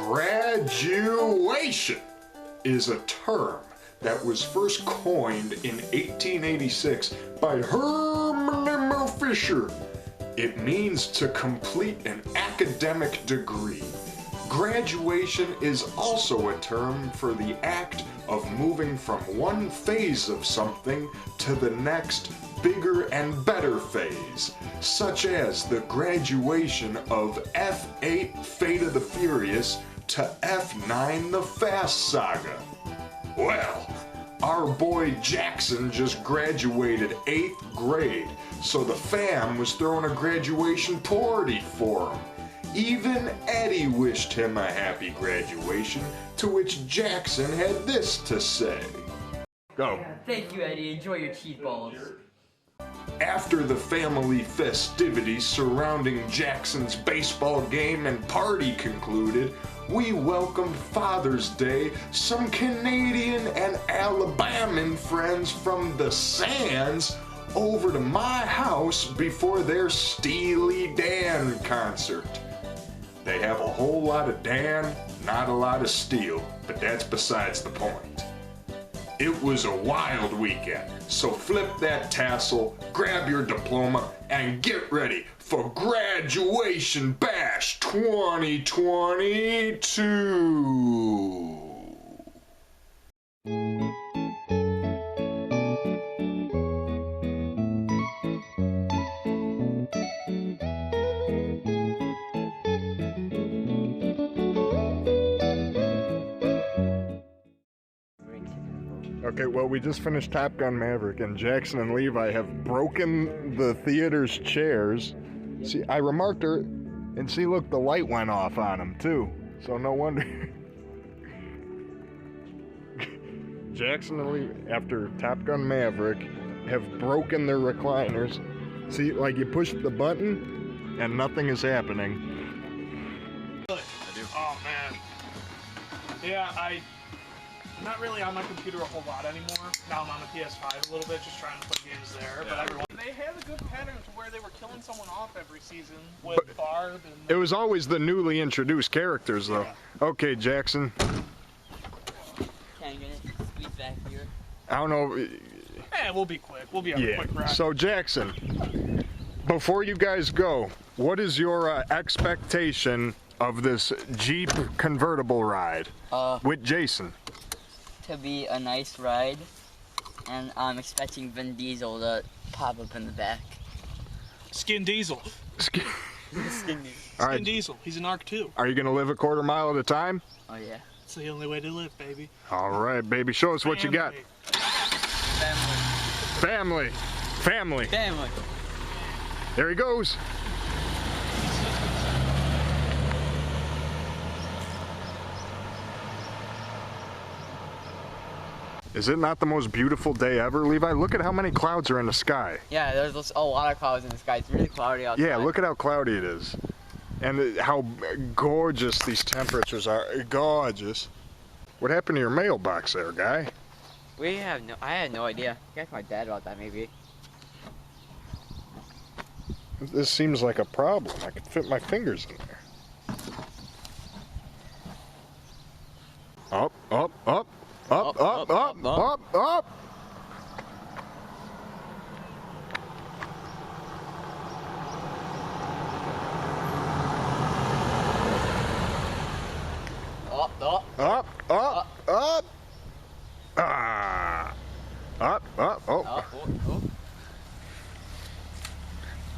Graduation is a term that was first coined in 1886 by Herman Fisher. It means to complete an academic degree. Graduation is also a term for the act of moving from one phase of something to the next, bigger and better phase, such as the graduation of F8 Fate of the Furious to F9 The Fast Saga. Well, our boy Jackson just graduated 8th grade, so the fam was throwing a graduation party for him. Even Eddie wished him a happy graduation, to which Jackson had this to say. Go. Thank you, Eddie. Enjoy your cheese balls. After the family festivities surrounding Jackson's baseball game and party concluded, we welcomed Father's Day some Canadian and Alabaman friends from the Sands over to my house before their Steely Dan concert. They have a whole lot of Dan, not a lot of steel, but that's besides the point. It was a wild weekend, so flip that tassel, grab your diploma, and get ready for Graduation Bash 2022. Okay, well, we just finished Top Gun Maverick, and Jackson and Levi have broken the theater's chairs. See, I remarked her, and see, look, the light went off on them, too. So no wonder. Jackson and Levi, after Top Gun Maverick, have broken their recliners. See, like, you push the button, and nothing is happening. Oh, man. Yeah, I'm not really on my computer a whole lot anymore. Now I'm on the PS5 a little bit, just trying to play games there. Yeah. But everyone, they had a good pattern to where they were killing someone off every season with Barb. And it was always the newly introduced characters, though. Yeah. Okay, Jackson. Can I get it? Squeeze back here. I don't know. Yeah, we'll be quick. We'll be on a quick ride. So, Jackson, before you guys go, what is your expectation of this Jeep convertible ride with Jason? To be a nice ride, and I'm expecting Vin Diesel to pop up in the back. Skin Diesel. Skin Diesel. Skin Diesel. He's an ARC too. Are you gonna live a quarter mile at a time? Oh yeah. It's the only way to live, baby. All right, baby. Show us what you got. Family. Family. Family. There he goes. Is it not the most beautiful day ever, Levi? Look at how many clouds are in the sky. Yeah, there's a lot of clouds in the sky. It's really cloudy outside. Yeah, look at how cloudy it is. And how gorgeous these temperatures are. Gorgeous. What happened to your mailbox there, guy? I had no idea. I asked my dad about that, maybe. This seems like a problem. I could fit my fingers in there. Up, up, up. Up, up, up, up, up. Up, up, up. Ah. Up, up, oh.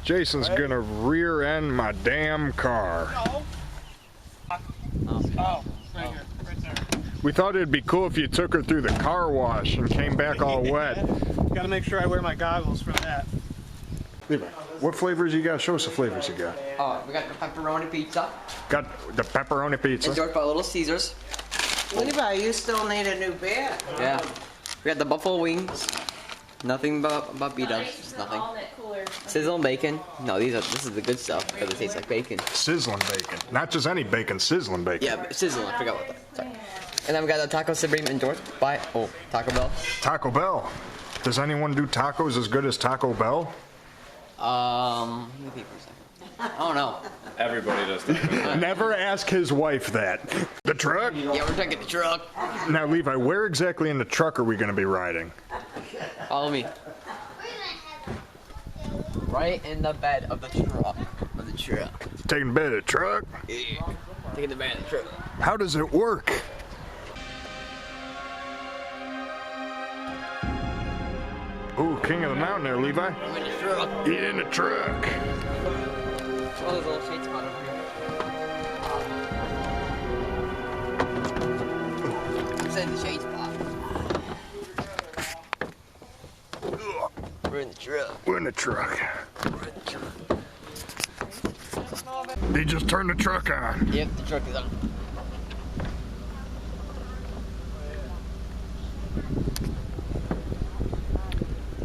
Jason's gonna rear end my damn car. No. Oh, right here, right there. We thought it'd be cool if you took her through the car wash and came back all wet. Gotta make sure I wear my goggles for that. Levi, what flavors you got? Show us the flavors you got. We got the pepperoni pizza. Got the pepperoni pizza. Endorsed by Little Caesars. Levi, you still need a new bed. Yeah. We got the buffalo wings. Nothing but B-dubs. Just nothing. Sizzling bacon. No, this is the good stuff because it tastes like bacon. Sizzling bacon. Not just any bacon, sizzling bacon. Yeah, sizzling. I forgot about that. Sorry. And then we got the Taco Supreme endorsed by Taco Bell. Taco Bell. Does anyone do tacos as good as Taco Bell? Let me think for a second. I don't know. Everybody does that. Never ask his wife that. The truck? Yeah, we're taking the truck. Now, Levi, where exactly in the truck are we going to be riding? Follow me. Right in the bed of the truck. Taking the bed of the truck? Yeah. Taking the bed of the truck. How does it work? Ooh, king of the mountain there, Levi. I'm in the truck. Get in the truck. Oh, there's a little shade spot over here. It's in the shade spot. We're in the truck. We're in the truck. We're in the truck. They just turned the truck on. Yep, the truck is on.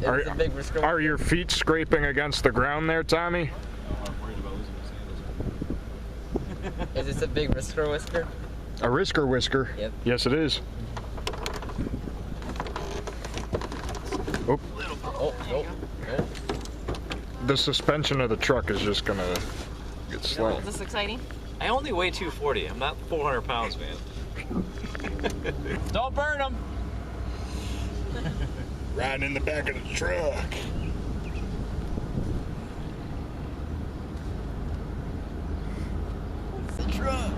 It's a big risk. Are your feet scraping against the ground there, Tommy? Is this a big whisker whisker? A risker whisker? Yep. Yes, it is. Oh. Oh, nope. Okay. The suspension of the truck is just gonna get slight. Is this exciting? I only weigh 240. I'm not 400 pounds, man. Don't burn them. Riding in the back of the truck. It's a truck.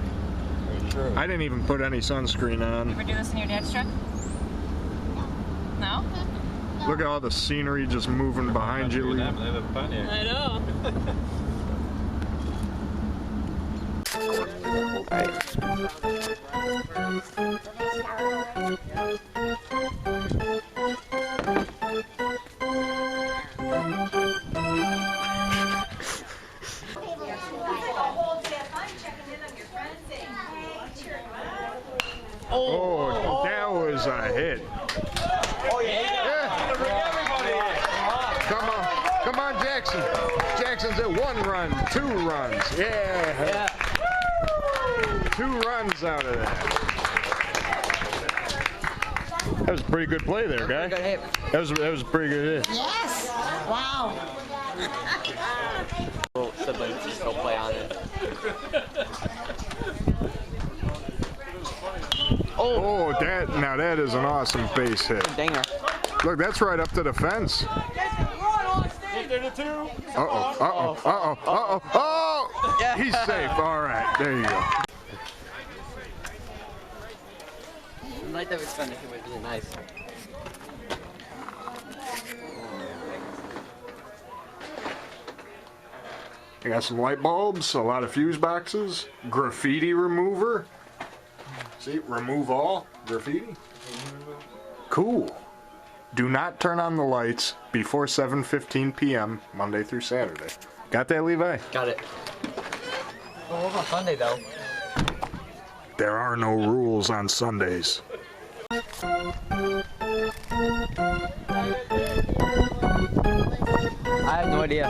I didn't even put any sunscreen You on. ever do this in your dad's truck? No? Look at all the scenery just moving behind you, Lee. I know. Oh, that was a hit. Oh yeah. Come on, come on, Jackson. Jackson's at 1 run, 2 runs. Yeah. 2 runs out of that. That was a pretty good play there, guy. Good hit. That was a pretty good hit. Yes. Wow. Little siblings just go play on it. Oh, now that is an awesome base hit. Dinger. Look, that's right up to the fence. Oh! Yeah. He's safe. All right, there you go. The night that we spent it was really nice. You got some light bulbs, a lot of fuse boxes, graffiti remover. See, remove all graffiti. Cool. Do not turn on the lights before 7:15 p.m. Monday through Saturday. Got that, Levi? Got it. Oh, what about Sunday though? There are no rules on Sundays. I have no idea.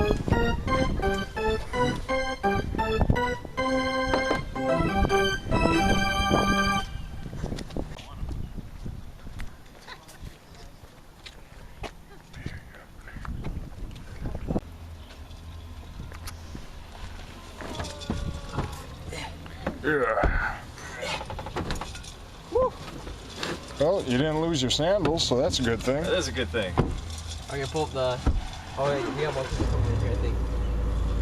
Yeah. Well, you didn't lose your sandals, so that's a good thing. That is a good thing. I can pull up the. Oh, wait, we have one over here, I think.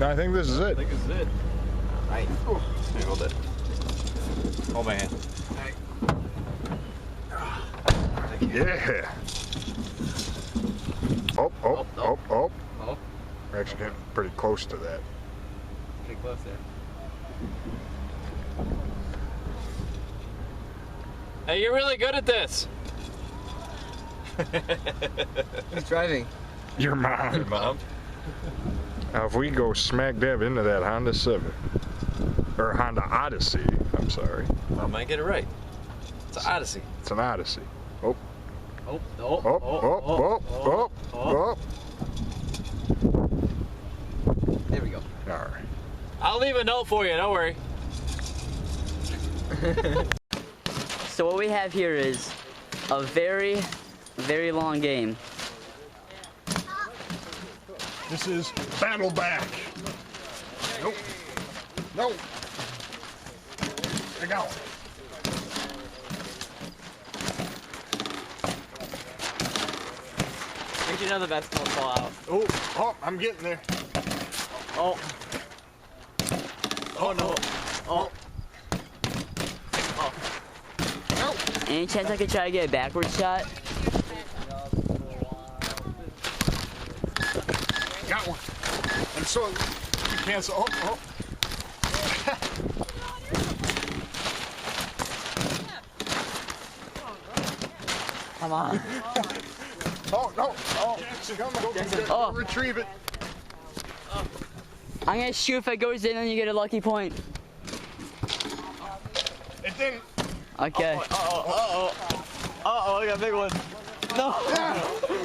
I think this is it. I think this is it. Right. Hey, hold it. Hold my hand. Yeah. Oh. Oh. We're actually getting pretty close to that. Pretty close there. Hey, you're really good at this. Who's driving? Your mom. Your mom. Now, if we go smack dab into that Honda Civic, or Honda Odyssey, I'm sorry. I might get it right. It's an Odyssey. It's an Odyssey. Oh. Oh. There we go. All right. I'll leave a note for you. Don't worry. So what we have here is a very, very long game. This is Battle Back. Nope. No. I got one. Make sure none of the basketball fall out. Oh, I'm getting there. Oh. Oh no. Oh. No. Any chance I could try to get a backward shot? Got one. And so you cancel. Oh. Come on. Oh no. Oh, Jackson, come go retrieve it. I'm gonna shoot if it goes in and you get a lucky point. It didn't. Okay. Uh-oh, I got a big one. No. Yeah,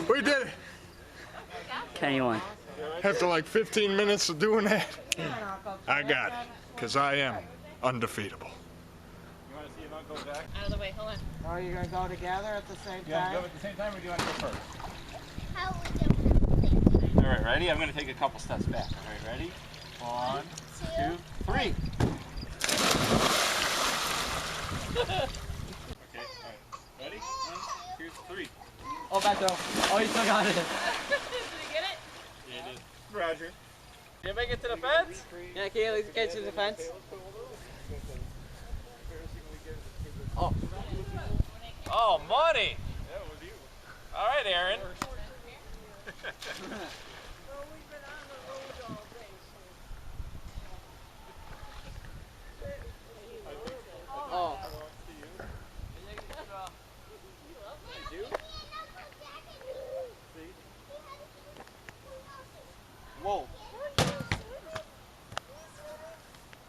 we did it. Kenny won. After like 15 minutes of doing that, I got it. Because I am undefeatable. You want to see your Uncle Jack? Out of the way, hold on. Are you gonna go together at the same Yeah, time? go at the same time, or do you want to go first? How would you All right, ready? I'm going to take a couple steps back. All right, ready? 1, 2, 3. Okay, all right. Ready? 1, 2, 3. Oh, back though. Oh, you still got it. Did you get it? Yeah, it is. Roger. You make it to the fence? Yeah, can you at least get to the fence? Oh. Oh, money! All right, Aaron. Oh. Whoa.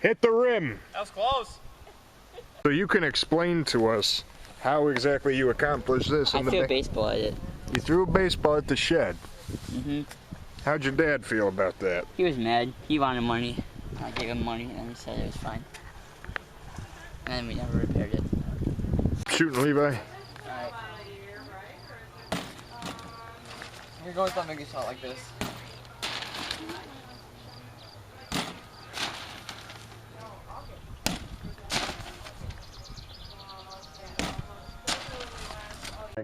Hit the rim. That was close. So you can explain to us how exactly you accomplished this. I threw a baseball at it. You threw a baseball at the shed. Mhm. How'd your dad feel about that? He was mad. He wanted money. I gave him money and he said it was fine. And then we never repaired it. Shooting Levi. Alright. I'm gonna go with something a shot like this.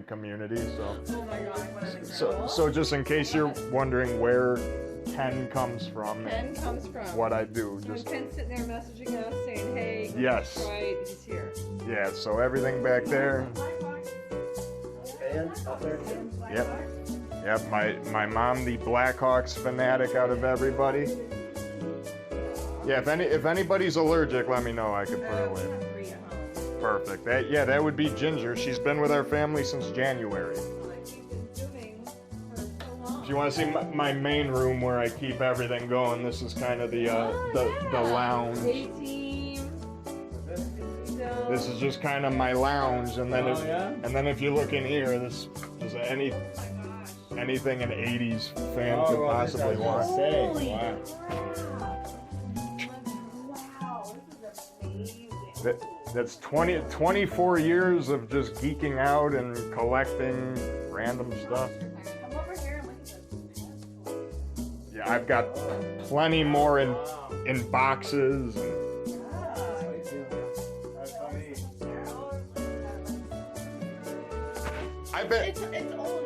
Community, so just in case you're wondering where Ken comes from, Ken comes from what I do, when just Ken's sitting there messaging us saying, hey, yes, right, he's here. yeah. So everything back there. Yep. My mom, the Blackhawks fanatic out of everybody. Yeah, if anybody's allergic, let me know. I could put her away. Perfect. That would be Ginger. She's been with our family since January. If you want to see my main room where I keep everything going, this is kind of the lounge. This is just kind of my lounge, and then if you look in here, this is anything an '80s fan could possibly want. That's 24 years of just geeking out and collecting random stuff. Come over here and look at this. Yeah, I've got plenty more in boxes. I bet. It's old.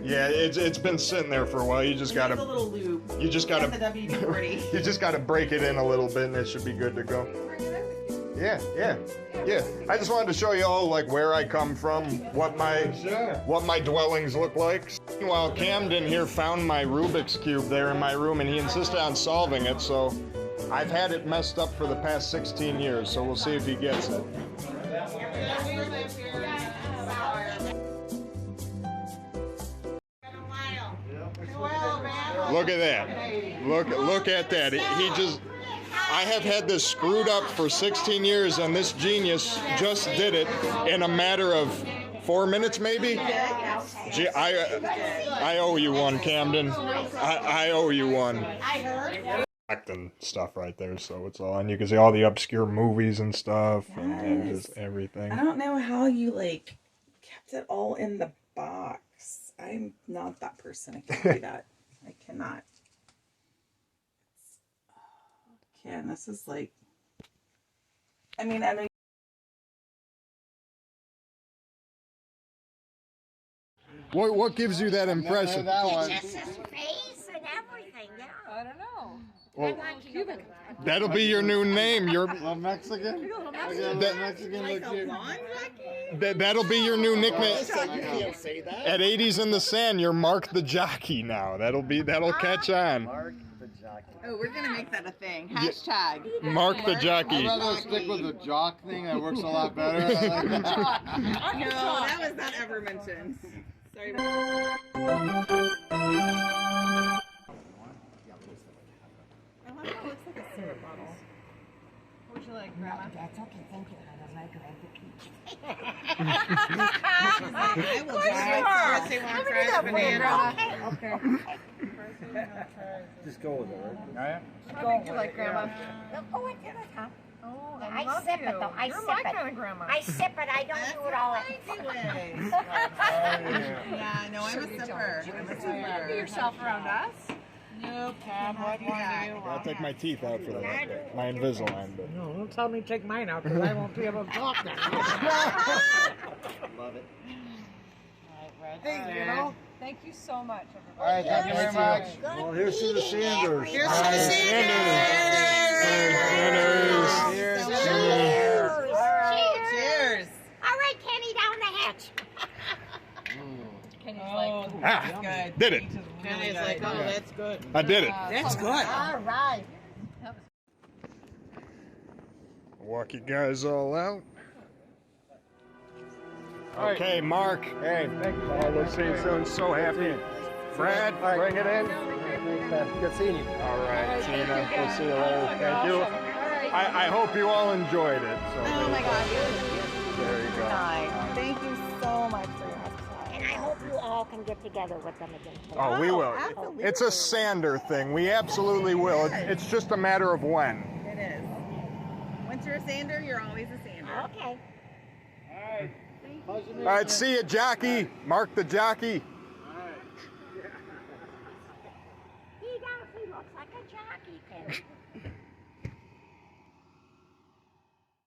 Yeah, it's been sitting there for a while. You just gotta. A little lube. You just gotta. The WD-40. You just gotta break it in a little bit, and it should be good to go. Yeah. I just wanted to show you all like where I come from, what my dwellings look like. While Camden here found my Rubik's Cube there in my room, and he insisted on solving it, so I've had it messed up for the past 16 years, so we'll see if he gets it. Look at that. Look at that. He just... I have had this screwed up for 16 years, and this genius just did it in a matter of 4 minutes, maybe? Gee, I owe you one, Camden. I owe you one. And stuff right there, so it's all, and you can see all the obscure movies and stuff, and just everything. I don't know how you, like, kept it all in the box. I'm not that person. I can't do that. I cannot. Yeah, and this is like, I mean, I know. What gives you that impression? That one. Just his face and everything, yeah. I don't know. Well, that'll be your new name. You're Mexican? that'll be your new nickname. At 80s in the Sand, you're Mark the Jockey now. That'll catch on. Mark the Jockey. Oh, we're gonna make that a thing. Hashtag. Mark the Jockey. I'd rather stick with the jock thing. That works a lot better. I like the jock. No, that was not ever mentioned. Sorry. It looks like a syrup bottle. What would you like, Grandma? That's okay, thank you. I don't like it. I will try. First, they want fries, banana. Okay. Just go with it, right? What would you like, Grandma? Oh, it's in the top. Oh, I love sip you. it though. I You're sip my it. kind of grandma. I sip it. I don't do it all at Yeah, no, I'm a sipper. I'm a You be sipper. yourself around us. Nope, Tab, what do you got? I'll take my teeth out for that. My Invisalign. But. No, don't tell me to take mine out because I won't be able to talk now. Love it. Thank you. Thank you so much, everybody. All right, thank you very much. Well, here's to the Sanders. Here's to the Sanders. Cheers. Cheers. Cheers. All right, Kenny, down the hatch. Kenny's like, Good. Did it. Kenny's like, oh, that's good. I did it. That's good. All right. Walk you guys all out. Okay, Mark. Hey, thank you. Oh, we'll see you soon. So happy. Brad, bring it in. Good seeing you. All right, Tina. We'll see you later. Thank you. I hope you all enjoyed it. So Oh my God, there you go. thank you so much for your hospitality. And I hope you all can get together with them again. Oh, we will. absolutely. It's a Sander thing. We absolutely will. It's just a matter of when. It is. Once you're a Sander, you're always a Sander. Okay. All right, see you, Jockey. Mark the Jockey. He does. He looks like a jockey, Kenny.